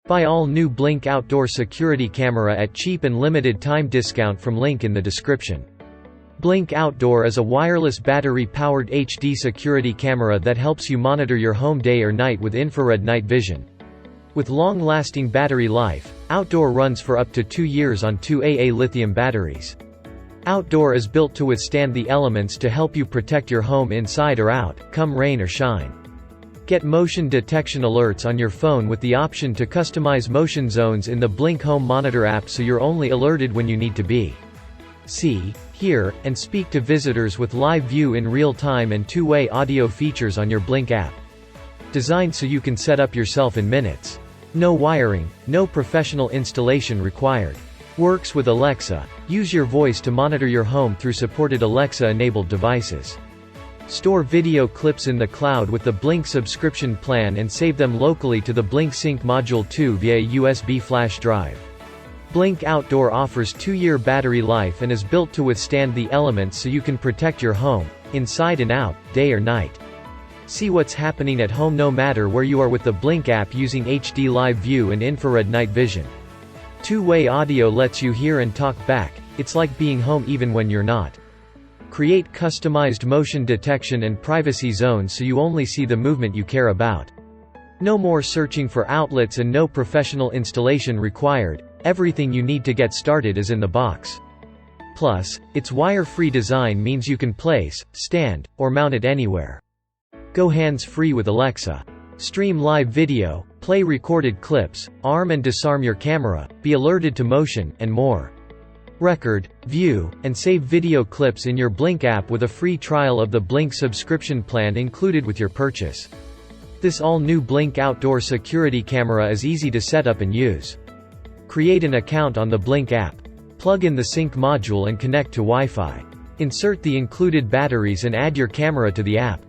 Buy all new Blink Outdoor Security Camera at cheap and limited time discount from link in the description. Blink Outdoor is a wireless battery-powered HD security camera that helps you monitor your home day or night with infrared night vision. With long-lasting battery life, Outdoor runs for up to 2 years on 2AA lithium batteries. Outdoor is built to withstand the elements to help you protect your home inside or out, come rain or shine. Get motion detection alerts on your phone with the option to customize motion zones in the Blink Home Monitor app, so you're only alerted when you need to be. See, hear, and speak to visitors with live view in real time and two-way audio features on your Blink app. Designed so you can set up yourself in minutes. No wiring, no professional installation required. Works with Alexa. Use your voice to monitor your home through supported Alexa-enabled devices. Store video clips in the cloud with the Blink subscription plan and save them locally to the Blink Sync Module 2 via USB flash drive. Blink Outdoor offers 2-year battery life and is built to withstand the elements so you can protect your home, inside and out, day or night. See what's happening at home no matter where you are with the Blink app using HD Live View and infrared night vision. Two-way audio lets you hear and talk back. It's like being home even when you're not. Create customized motion detection and privacy zones so you only see the movement you care about. No more searching for outlets and no professional installation required. Everything you need to get started is in the box. Plus, its wire-free design means you can place, stand, or mount it anywhere. Go hands-free with Alexa. Stream live video, play recorded clips, arm and disarm your camera, be alerted to motion, and more. Record, view, and save video clips in your Blink app with a free trial of the Blink subscription plan included with your purchase. This all-new Blink Outdoor Security Camera is easy to set up and use. Create an account on the Blink app. Plug in the Sync module and connect to Wi-Fi. Insert the included batteries and add your camera to the app.